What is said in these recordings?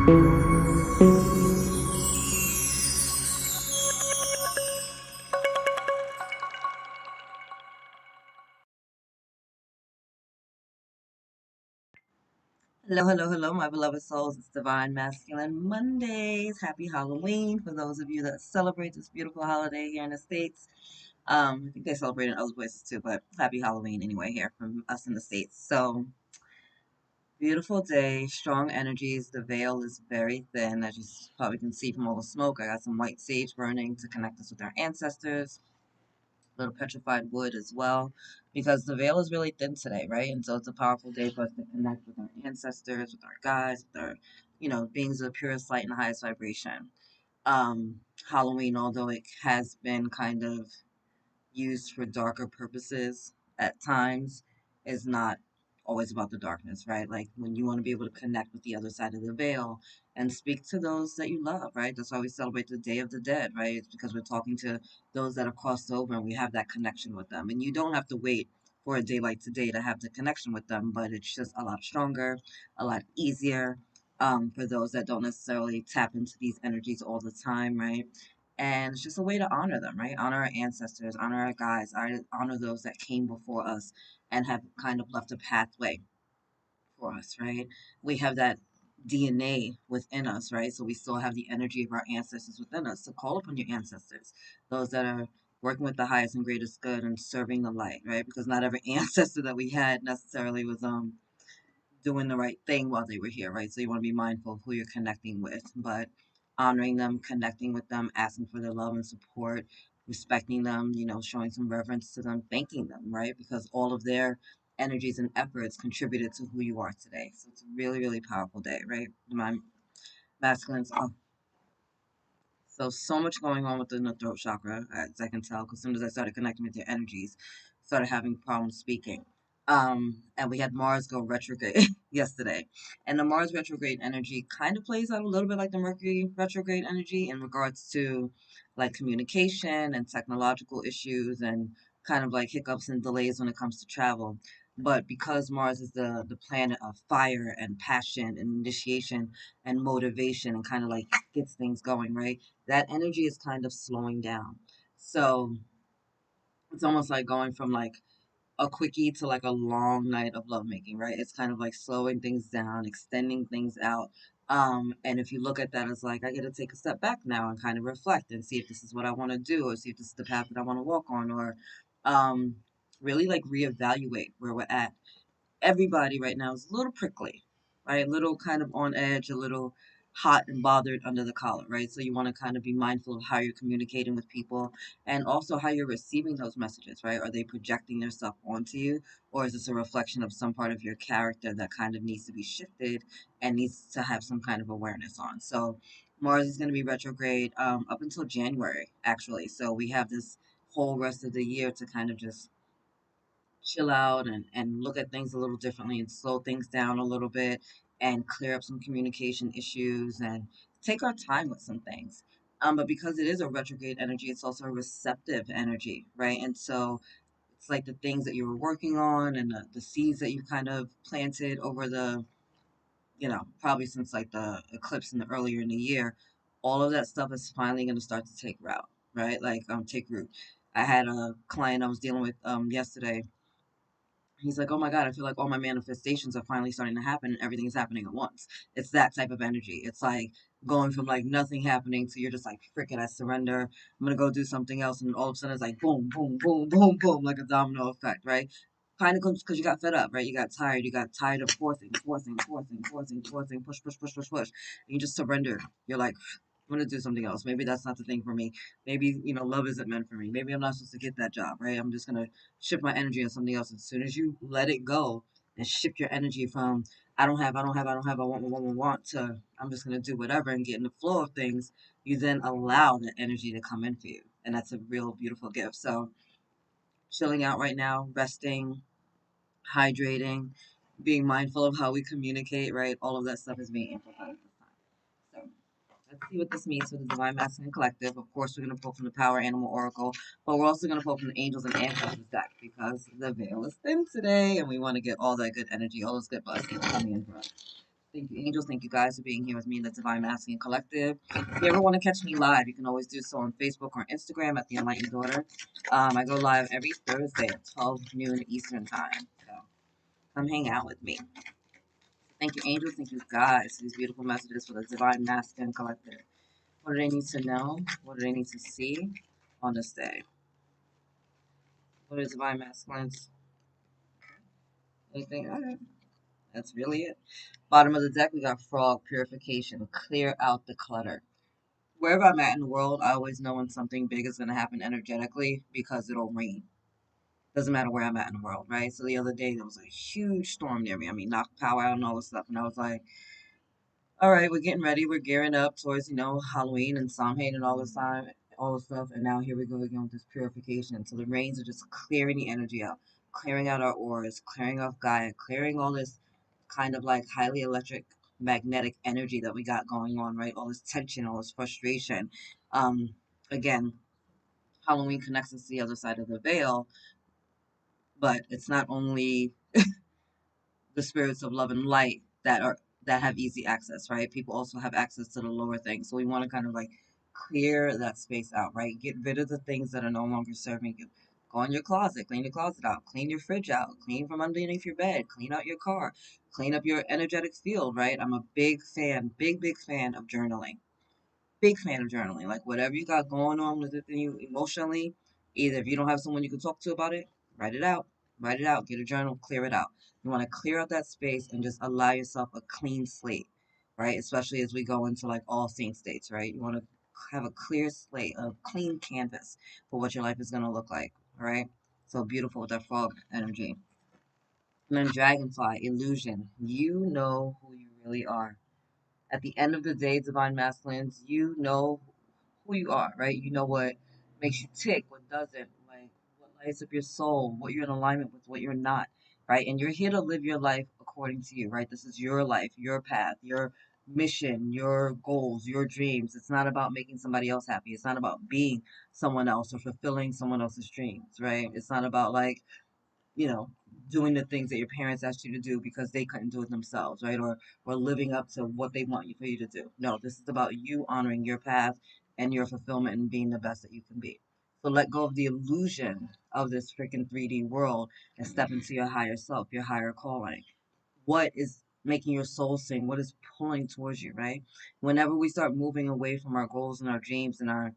Hello, hello, hello, my beloved souls. It's Divine Masculine Mondays. Happy Halloween for those of you that celebrate this beautiful holiday here in the States. I think they celebrate in other places too, but happy Halloween anyway here from us in the States. So, beautiful day, strong energies. The veil is very thin, as you probably can see from all the smoke. I got some white sage burning to connect us with our ancestors, little petrified wood as well, because the veil is really thin today, right? And so it's a powerful day for us to connect with our ancestors, with our guides, with our, beings of the purest light and the highest vibration. Um, Halloween, although it has been kind of used for darker purposes at times, is not always about the darkness, right? Like when you want to be able to connect with the other side of the veil and speak to those that you love, right? That's why we celebrate the Day of the Dead, right? It's because we're talking to those that have crossed over and we have that connection with them. And you don't have to wait for a day like today to have the connection with them, but it's just a lot stronger, a lot easier. For those that don't necessarily tap into these energies all the time, right? And it's just a way to honor them, right? Honor our ancestors, honor our guides, honor those that came before us and have kind of left a pathway for us, right? We have that DNA within us, right? So we still have the energy of our ancestors within us. So call upon your ancestors, those that are working with the highest and greatest good and serving the light, right? Because not every ancestor that we had necessarily was doing the right thing while they were here, right? So you want to be mindful of who you're connecting with, but honoring them, connecting with them, asking for their love and support, respecting them, showing some reverence to them, thanking them, right? Because all of their energies and efforts contributed to who you are today. So it's a really, really powerful day, right? My masculines. So much going on within the throat chakra, as I can tell, because as soon as I started connecting with your energies, started having problems speaking. And we had Mars go retrograde yesterday. And the Mars retrograde energy kind of plays out a little bit like the Mercury retrograde energy in regards to like communication and technological issues and kind of like hiccups and delays when it comes to travel. But because Mars is the planet of fire and passion and initiation and motivation and kind of like gets things going, right? That energy is kind of slowing down. So it's almost like going from like a quickie to like a long night of lovemaking, right? It's kind of like slowing things down, extending things out. And if you look at that as like, I get to take a step back now and kind of reflect and see if this is what I want to do, or see if this is the path that I want to walk on, or um, really like reevaluate where we're at. Everybody right now is a little prickly, right? A little kind of on edge, a little hot and bothered under the collar, right? So you want to kind of be mindful of how you're communicating with people and also how you're receiving those messages, right? Are they projecting their stuff onto you, or is this a reflection of some part of your character that kind of needs to be shifted and needs to have some kind of awareness on? So Mars is going to be retrograde up until January, actually. So we have this whole rest of the year to kind of just chill out and look at things a little differently and slow things down a little bit and clear up some communication issues and take our time with some things. But because it is a retrograde energy, it's also a receptive energy, right? And so it's like the things that you were working on and the seeds that you kind of planted over the, probably since like the eclipse in the earlier in the year, all of that stuff is finally going to start to take route, right? Like take root. I had a client I was dealing with yesterday. He's like, oh my God, I feel like all my manifestations are finally starting to happen and everything is happening at once. It's that type of energy. It's like going from like nothing happening to you're just like, frick it, I surrender. I'm going to go do something else. And all of a sudden it's like boom, boom, boom, boom, boom, like a domino effect, right? Kind of because you got fed up, right? You got tired. You got tired of forcing, push. And you just surrendered. You're like, I'm gonna do something else. Maybe that's not the thing for me. Maybe, love isn't meant for me. Maybe I'm not supposed to get that job, right? I'm just gonna shift my energy on something else. As soon as you let it go and shift your energy from I want to I'm just gonna do whatever and get in the flow of things, you then allow that energy to come in for you. And that's a real beautiful gift. So chilling out right now, resting, hydrating, being mindful of how we communicate, right? All of that stuff is being amplified at this time. So let's see what this means for the Divine Masculine Collective. Of course, we're going to pull from the Power Animal Oracle, but we're also going to pull from the Angels and Ancestors deck because the veil is thin today and we want to get all that good energy, all those good blessings coming in for us. Thank you, angels. Thank you, guys, for being here with me in the Divine Masculine Collective. If you ever want to catch me live, you can always do so on Facebook or Instagram at the Enlightened Daughter. I go live every Thursday at 12 noon Eastern Time. So come hang out with me. Thank you, angels. Thank you, guys, for these beautiful messages for the Divine Masculine Collective. What do they need to know? What do they need to see on this day? What is Divine Masculines? Anything? All right. That's really it. Bottom of the deck, we got Frog Purification. Clear out the clutter. Wherever I'm at in the world, I always know when something big is going to happen energetically because it'll rain. Doesn't matter where I'm at in the world, right? So the other day, there was a huge storm near me. I mean, knocked power out and all this stuff. And I was like, all right, we're getting ready. We're gearing up towards, Halloween and Samhain and all this time, all this stuff. And now here we go again with this purification. So the rains are just clearing the energy out, clearing out our auras, clearing off Gaia, clearing all this kind of like highly electric magnetic energy that we got going on, right? All this tension, all this frustration. Again, Halloween connects us to the other side of the veil, but it's not only the spirits of love and light that have easy access, right? People also have access to the lower things. So we want to kind of like clear that space out, right? Get rid of the things that are no longer serving you. Go in your closet, clean your closet out, clean your fridge out, clean from underneath your bed, clean out your car, clean up your energetic field, right? I'm a big fan, big fan of journaling. Big fan of journaling. Like whatever you got going on within you emotionally, either if you don't have someone you can talk to about it, write it out. Write it out. Get a journal, clear it out. You want to clear out that space and just allow yourself a clean slate, right? Especially as we go into like all saint states, right? You want to have a clear slate, a clean canvas for what your life is going to look like, all right? So beautiful with that frog energy. And then dragonfly, illusion. You know who you really are. At the end of the day, divine masculines, you know who you are, right? You know what makes you tick, what doesn't, like what lights up your soul, what you're in alignment with, what you're not, right? And you're here to live your life according to you, right? This is your life, your path, your mission, your goals, your dreams. It's not about making somebody else happy. It's not about being someone else or fulfilling someone else's dreams, right? It's not about like you know, doing the things that your parents asked you to do because they couldn't do it themselves, right? Or living up to what they want you for you to do. No, this is about you honoring your path and your fulfillment and being the best that you can be. So let go of the illusion of this freaking 3D world and step into your higher self, your higher calling. What is making your soul sing? What is pulling towards you, right? Whenever we start moving away from our goals and our dreams and our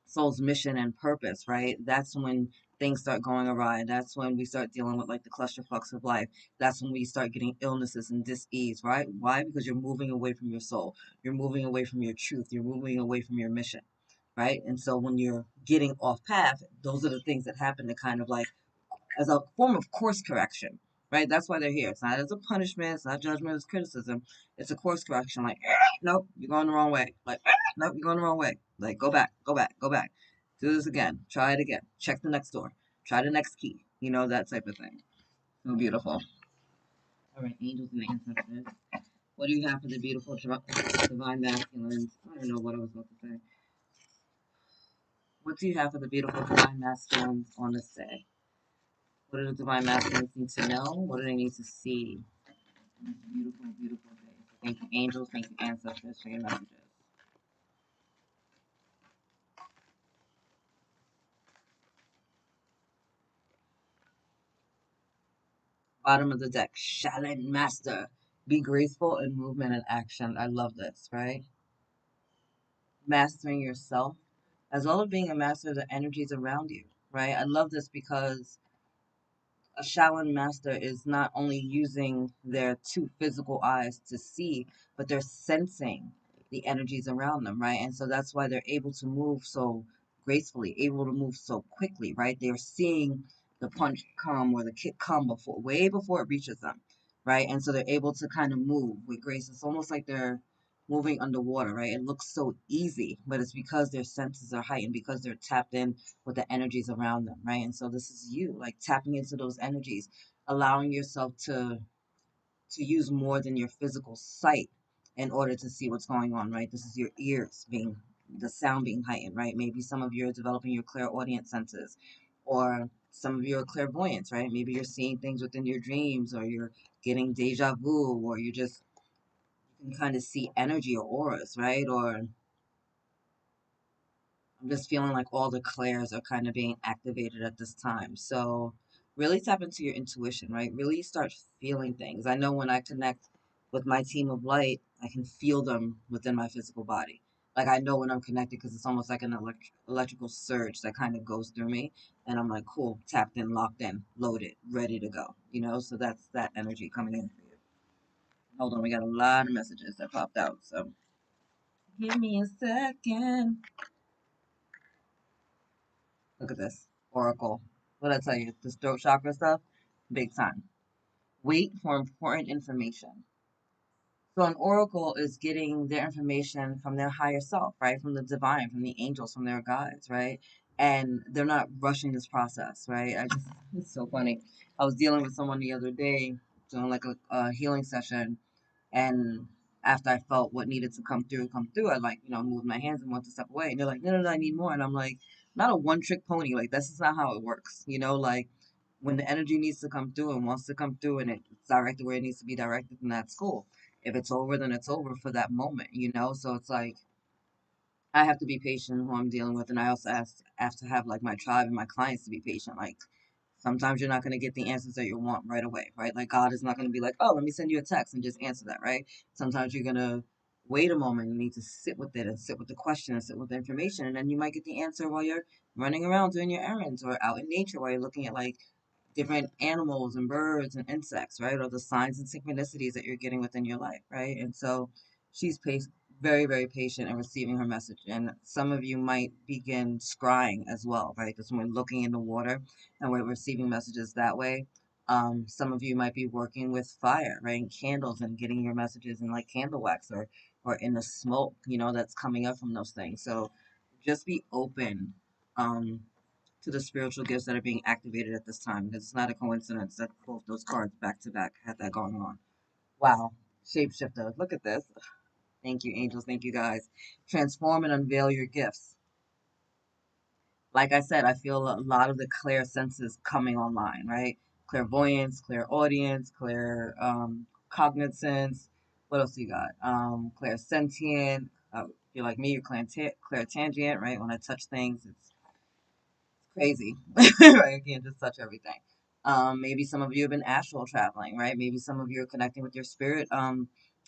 soul's mission and purpose, right? That's when things start going awry. That's when we start dealing with like the clusterfucks of life. That's when we start getting illnesses and dis-ease, right? Why? Because you're moving away from your soul. You're moving away from your truth. You're moving away from your mission, right? And so when you're getting off path, those are the things that happen to kind of like as a form of course correction, right? That's why they're here. It's not as a punishment, it's not judgment, it's criticism. It's a course correction. Like, nope, you're going the wrong way. Like, nope, you're going the wrong way. Like, go back, go back, go back. Do this again. Try it again. Check the next door. Try the next key. That type of thing. So beautiful. All right, angels and ancestors. What do you have for the beautiful divine masculines? I don't know what I was about to say. What do you have for the beautiful divine masculines on this day? What do the divine masculines need to know? What do they need to see? Beautiful, beautiful day. So thank you, angels. Thank you, ancestors, for your messages. Bottom of the deck, Shaolin Master. Be graceful in movement and action. I love this, right? Mastering yourself, as well as being a master of the energies around you, right? I love this because a Shaolin master is not only using their two physical eyes to see, but they're sensing the energies around them, right? And so that's why they're able to move so gracefully, able to move so quickly, right? They're seeing the punch come or the kick come before, way before it reaches them, right? And so they're able to kind of move with grace. It's almost like they're moving underwater, right? It looks so easy, but it's because their senses are heightened, because they're tapped in with the energies around them, right? And so this is you, like tapping into those energies, allowing yourself to use more than your physical sight in order to see what's going on, right? This is your ears being the sound being heightened, right? Maybe some of you are developing your clairaudient senses, or some of you are clairvoyants, right? Maybe you're seeing things within your dreams, or you're getting deja vu, or you're just You can kind of see energy or auras, right? Or I'm just feeling like all the clairs are kind of being activated at this time. So really tap into your intuition, right? Really start feeling things. I know when I connect with my team of light, I can feel them within my physical body. Like I know when I'm connected because it's almost like an electrical surge that kind of goes through me. And I'm like, cool, tapped in, locked in, loaded, ready to go. So that's that energy coming in for you. Hold on, we got a lot of messages that popped out. So give me a second. Look at this. Oracle. What did I tell you? This throat chakra stuff? Big time. Wait for important information. So an oracle is getting their information from their higher self, right? From the divine, from the angels, from their guides, right? And they're not rushing this process, right? It's so funny. I was dealing with someone the other day doing like a healing session, and after I felt what needed to come through, I like, moved my hands and went to step away. And they're like, no, no, no, I need more. And I'm like, not a one trick pony. Like, that's just not how it works. Like when the energy needs to come through and wants to come through and it's directed where it needs to be directed, then that's cool. If it's over, then it's over for that moment. So it's like, I have to be patient who I'm dealing with. And I also have to have like my tribe and my clients to be patient. Like, sometimes you're not going to get the answers that you want right away, right? Like God is not going to be like, oh, let me send you a text and just answer that, right? Sometimes you're going to wait a moment. You need to sit with it and sit with the question and sit with the information. And then you might get the answer while you're running around doing your errands or out in nature while you're looking at like different animals and birds and insects, right? Or the signs and synchronicities that you're getting within your life, right? And so she's very, very patient in receiving her message. And some of you might begin scrying as well, right? Because when we're looking in the water and we're receiving messages that way, some of you might be working with fire, right? And candles and getting your messages in like candle wax or in the smoke, that's coming up from those things. So just be open. To the spiritual gifts that are being activated at this time because it's not a coincidence that both those cards back to back had that going on. Wow. Shapeshifter. Look at this. Thank you, angels. Thank you, guys. Transform and unveil your gifts. Like I said, I feel a lot of the clear senses coming online, right? Clairvoyance, clairaudience, clear cognizance. What else you got? Clairsentient. If you're like me, you're clairtangent, right? When I touch things, it's crazy, right? I can't just touch everything. Maybe some of you have been astral traveling, right? Maybe some of you are connecting with your spirit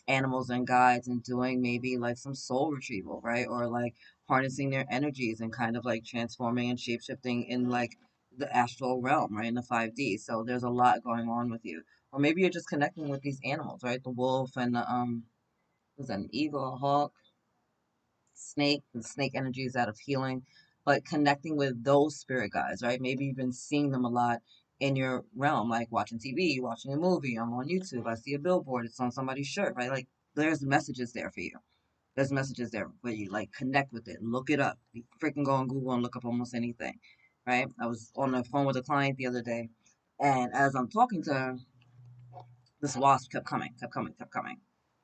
animals and guides and doing maybe like some soul retrieval, right? Or like harnessing their energies and kind of like transforming and shapeshifting in like the astral realm, right? In the 5D. So there's a lot going on with you. Or maybe you're just connecting with these animals, right? The wolf and the was that an eagle, a hawk? Snake, the snake energy is out of healing, but connecting with those spirit guides, right? Maybe you've been seeing them a lot in your realm, like watching TV, watching a movie. I'm on YouTube, I see a billboard, it's on somebody's shirt, right? Like there's messages there for you. There's messages there for you. Like connect with it, look it up. You freaking go on Google and look up almost anything, right? I was on the phone with a client the other day, and as I'm talking to her, this wasp kept coming, kept coming, kept coming.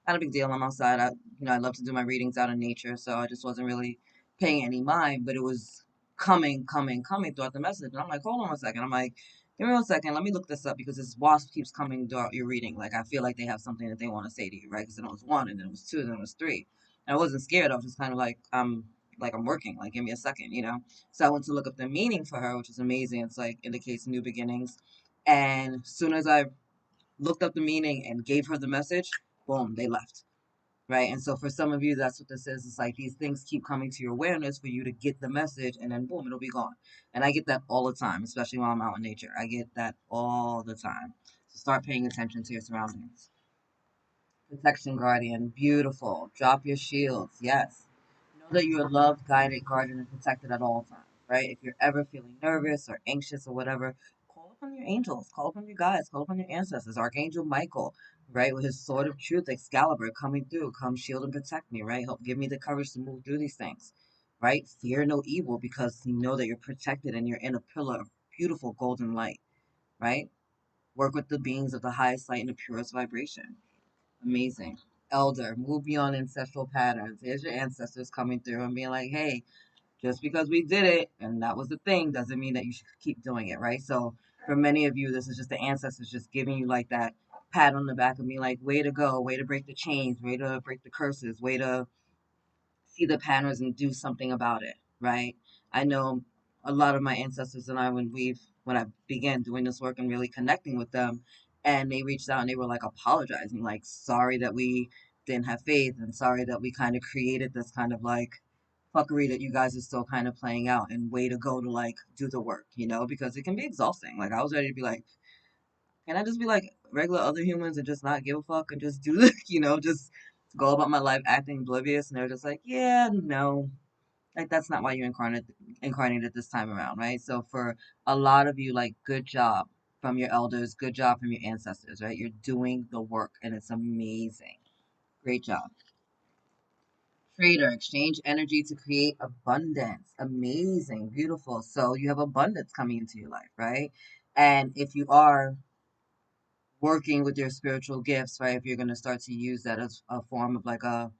Not a big deal. I'm outside. I love to do my readings out in nature, so I just wasn't really paying any mind. But it was coming, coming, coming throughout the message, and I'm like, hold on a second. I'm like, give me 1 second. Let me look this up because this wasp keeps coming throughout your reading. Like I feel like they have something that they want to say to you, right? Because then it was one, and then it was two, and then it was three. And I wasn't scared. I was just kind of like I'm working. Like give me a second. So I went to look up the meaning for her, which is amazing. It's like indicates new beginnings. And as soon as I looked up the meaning and gave her the message, boom, they left. Right. And so for some of you, that's what this is. It's like these things keep coming to your awareness for you to get the message and then boom, it'll be gone. And I get that all the time, especially while I'm out in nature. I get that all the time. So start paying attention to your surroundings. Protection guardian, beautiful. Drop your shields. Yes. Know that you are loved, guided, guarded, and protected at all times, right? If you're ever feeling nervous or anxious or whatever, call upon your angels, call upon your guides, call upon your ancestors. Archangel Michael, right, with his sword of truth, Excalibur, coming through, come shield and protect me, right? Help give me the courage to move through these things, right? Fear no evil because you know that you're protected and you're in a pillar of beautiful golden light, right? Work with the beings of the highest light and the purest vibration. Amazing. Elder, move beyond ancestral patterns. Here's your ancestors coming through and being like, hey, just because we did it and that was the thing doesn't mean that you should keep doing it, right? So for many of you, this is just the ancestors just giving you like that pat on the back of me, like, way to go, way to break the chains, way to break the curses, way to see the patterns and do something about it, right? I know a lot of my ancestors and I, when I began doing this work and really connecting with them, and they reached out and they were like apologizing, like sorry that we didn't have faith and sorry that we kind of created this kind of like fuckery that you guys are still kind of playing out, and way to go to like do the work, because it can be exhausting. Like I was ready to be like, can I just be like regular other humans and just not give a fuck and just do this, just go about my life acting oblivious? And they're just like, yeah, no, like that's not why you incarnated this time around, right? So for a lot of you, like, good job from your elders, good job from your ancestors, right? You're doing the work and it's amazing. Great job. Trader, exchange energy to create abundance. Amazing, beautiful. So you have abundance coming into your life, right? And if you are working with your spiritual gifts, right? If you're going to start to use that as a form of like a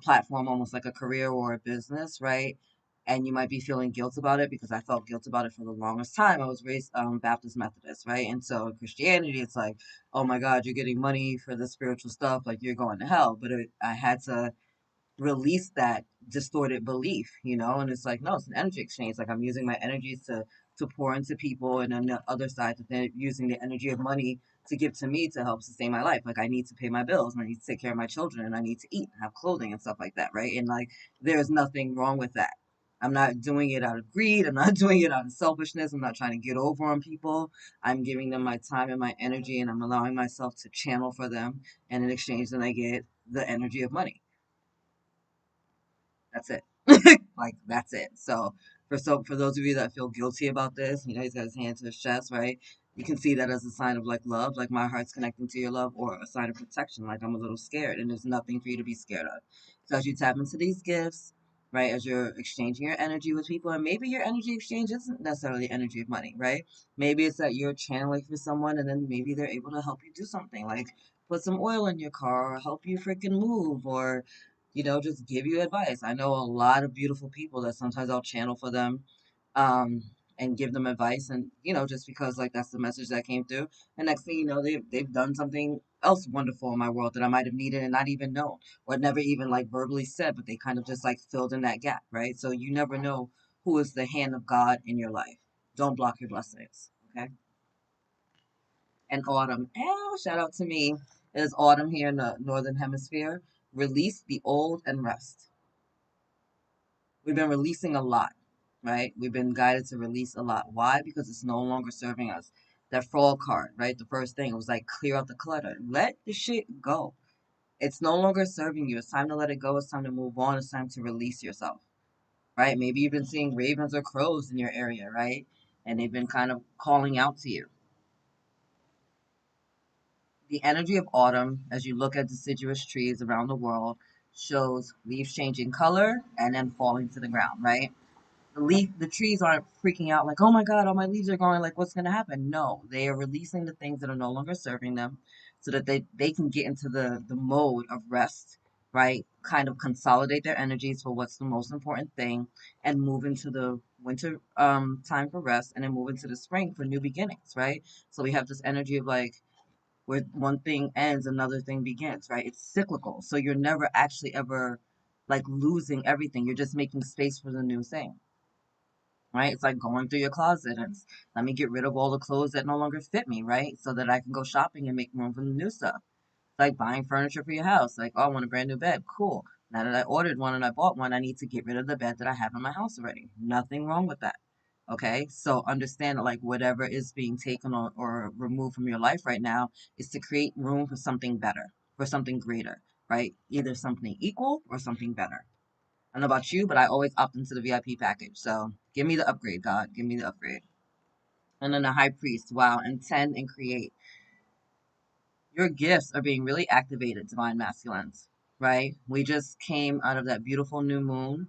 platform, almost like a career or a business, right? And you might be feeling guilt about it, because I felt guilt about it for the longest time. I was raised Baptist Methodist, right? And so in Christianity, it's like, oh my God, you're getting money for the spiritual stuff, like you're going to hell. But I had to release that distorted belief, and it's like, no, it's an energy exchange. Like I'm using my energies to pour into people, and on the other side that they're using the energy of money to give to me to help sustain my life. Like I need to pay my bills and I need to take care of my children and I need to eat and have clothing and stuff like that, right? And like there's nothing wrong with that. I'm not doing it out of greed. I'm not doing it out of selfishness. I'm not trying to get over on people. I'm giving them my time and my energy, and I'm allowing myself to channel for them. And in exchange, then I get the energy of money. That's it. Like that's it. So for those of you that feel guilty about this, he's got his hand to his chest, right? You can see that as a sign of like love, like my heart's connecting to your love, or a sign of protection, like I'm a little scared, and there's nothing for you to be scared of. So as you tap into these gifts, right, as you're exchanging your energy with people, and maybe your energy exchange isn't necessarily energy of money, right? Maybe it's that you're channeling for someone, and then maybe they're able to help you do something, like put some oil in your car, or help you freaking move, or just give you advice. I know a lot of beautiful people that sometimes I'll channel for them, um, and give them advice, and just because like that's the message that came through. And next thing you know, they've done something else wonderful in my world that I might have needed and not even known, or never even like verbally said, but they kind of just like filled in that gap, right? So you never know who is the hand of God in your life. Don't block your blessings, okay? And autumn, shout out to me. It is autumn here in the northern hemisphere. Release the old and rest. We've been releasing a lot, right? We've been guided to release a lot. Why? Because it's no longer serving us. That frog card, right? The first thing, it was like clear out the clutter. Let the shit go. It's no longer serving you. It's time to let it go. It's time to move on. It's time to release yourself, right? Maybe you've been seeing ravens or crows in your area, right? And they've been kind of calling out to you. The energy of autumn, as you look at deciduous trees around the world, shows leaves changing color and then falling to the ground, right? The trees aren't freaking out like, oh my God, all my leaves are going, like what's going to happen? No, they are releasing the things that are no longer serving them, so that they can get into the mode of rest, right? Kind of consolidate their energies for what's the most important thing, and move into the winter time for rest, and then move into the spring for new beginnings, right? So we have this energy of like, where one thing ends, another thing begins, right? It's cyclical. So you're never actually ever like losing everything. You're just making space for the new thing, right? It's like going through your closet and let me get rid of all the clothes that no longer fit me, right? So that I can go shopping and make room for the new stuff. It's like buying furniture for your house. Like, oh, I want a brand new bed. Cool. Now that I ordered one and I bought one, I need to get rid of the bed that I have in my house already. Nothing wrong with that. Okay, so understand that like whatever is being taken or removed from your life right now is to create room for something better, for something greater, right? Either something equal or something better. I don't know about you, but I always opt into the VIP package. So give me the upgrade, God. Give me the upgrade. And then the high priest, wow, intend and create. Your gifts are being really activated, divine masculines, right? We just came out of that beautiful new moon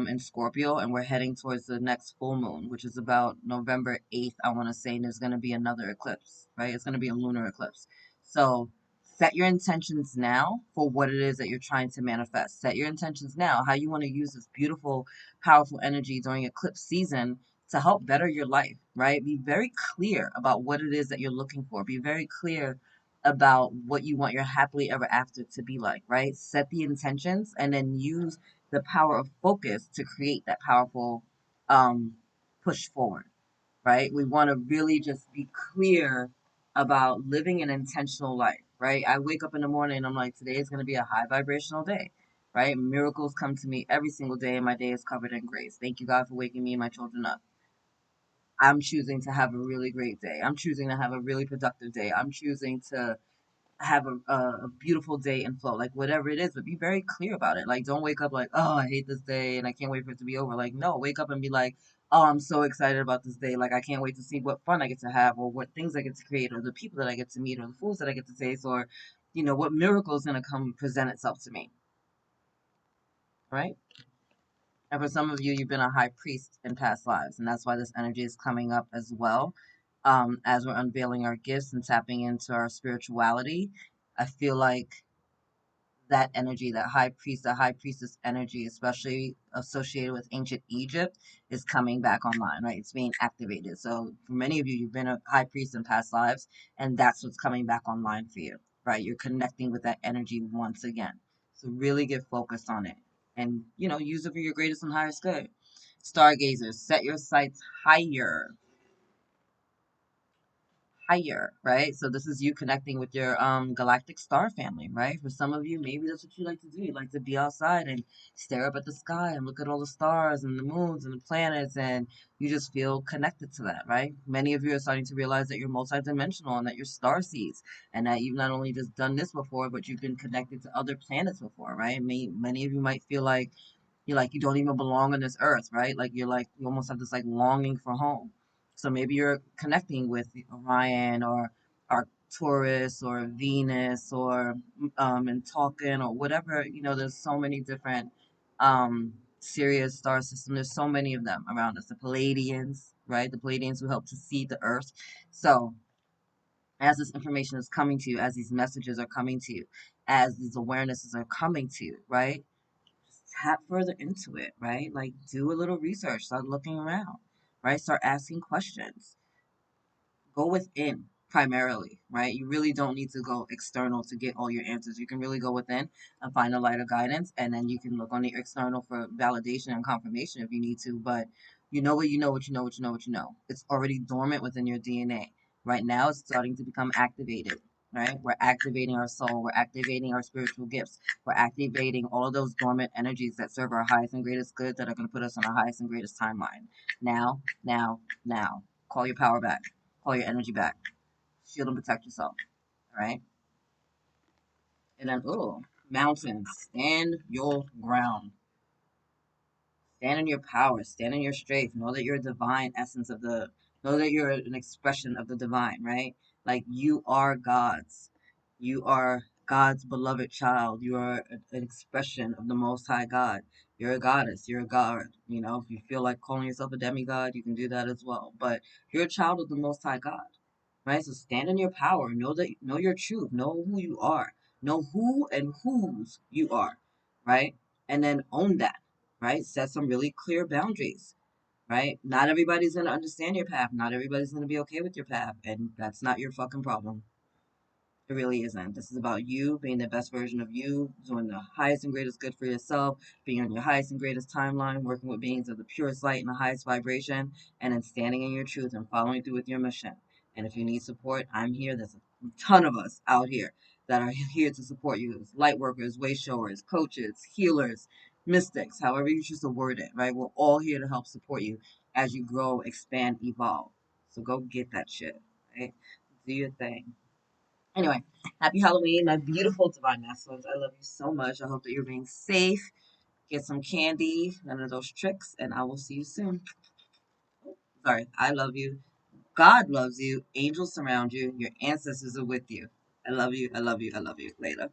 in Scorpio, and we're heading towards the next full moon, which is about November 8th, I want to say, and there's going to be another eclipse, right? It's going to be a lunar eclipse. So set your intentions now for what it is that you're trying to manifest. Set your intentions now, how you want to use this beautiful, powerful energy during eclipse season to help better your life, right? Be very clear about what it is that you're looking for. Be very clear about what you want your happily ever after to be like, right? Set the intentions and then use the power of focus to create that powerful um, push forward, right? We want to really just be clear about living an intentional life, right? I wake up in the morning and I'm like, today is going to be a high vibrational day, right? Miracles come to me every single day and my day is covered in grace. Thank you, God, for waking me and my children up. I'm choosing to have a really great day. I'm choosing to have a really productive day. I'm choosing to have a beautiful day and flow, like whatever it is, but be very clear about it. Like, don't wake up like, oh, I hate this day and I can't wait for it to be over. Like, no, wake up and be like, oh, I'm so excited about this day. Like, I can't wait to see what fun I get to have, or what things I get to create, or the people that I get to meet, or the foods that I get to taste, or, what miracle is going to come present itself to me, right? And for some of you, you've been a high priest in past lives, and that's why this energy is coming up as well. As we're unveiling our gifts and tapping into our spirituality, I feel like that energy, that high priest, the high priestess energy, especially associated with ancient Egypt, is coming back online, right? It's being activated. So for many of you, you've been a high priest in past lives, and that's what's coming back online for you, right? You're connecting with that energy once again. So really get focused on it and, use it for your greatest and highest good. Stargazers, set your sights higher, higher, right? So this is you connecting with your galactic star family, right? For some of you, maybe that's what you like to do. You like to be outside and stare up at the sky and look at all the stars and the moons and the planets, and you just feel connected to that, right? Many of you are starting to realize that you're multidimensional and that you're star seeds, and that you've not only just done this before, but you've been connected to other planets before, right? Many of you might feel like you don't even belong on this earth, right? Like you almost have this like longing for home. So maybe you're connecting with Orion or Arcturus or Venus or and talking or whatever. There's so many different Sirius star system. There's so many of them around us. The Palladians, right? The Palladians who help to seed the earth. So as this information is coming to you, as these messages are coming to you, as these awarenesses are coming to you, right? Tap further into it, right? Like do a little research, start looking around, right? Start asking questions. Go within primarily, right? You really don't need to go external to get all your answers. You can really go within and find a lighter guidance, and then you can look on the external for validation and confirmation if you need to. But you know what you know, what you know, what you know, what you know. It's already dormant within your DNA. Right now, it's starting to become activated. Right? We're activating our soul. We're activating our spiritual gifts. We're activating all of those dormant energies that serve our highest and greatest good that are going to put us on our highest and greatest timeline. Now, now, now. Call your power back. Call your energy back. Shield and protect yourself. All right. And then, mountains. Stand your ground. Stand in your power. Stand in your strength. Know that you're a divine essence of the. Know that you're an expression of the divine, right? Like you are God's. You are God's beloved child. You are an expression of the Most High God. You're a goddess. You're a god. If you feel like calling yourself a demigod, you can do that as well. But you're a child of the Most High God, right? So stand in your power. Know your truth. Know who you are. Know who and whose you are, right? And then own that, right? Set some really clear boundaries, right? Not everybody's gonna understand your path. Not everybody's gonna be okay with your path, and that's not your fucking problem. It really isn't. This is about you being the best version of you, doing the highest and greatest good for yourself, being on your highest and greatest timeline, working with beings of the purest light and the highest vibration, and then standing in your truth and following through with your mission. And if you need support, I'm here. There's a ton of us out here that are here to support you. Light workers, way showers, coaches, healers, mystics, however you choose to word it, right? We're all here to help support you as you grow, expand, evolve. So go get that shit, right? Do your thing. Anyway, happy Halloween, my beautiful divine masculines. I love you so much. I hope that you're being safe. Get some candy, none of those tricks, and I will see you soon. Sorry, I love you. God loves you. Angels surround you. Your ancestors are with you. I love you. I love you. I love you. Later.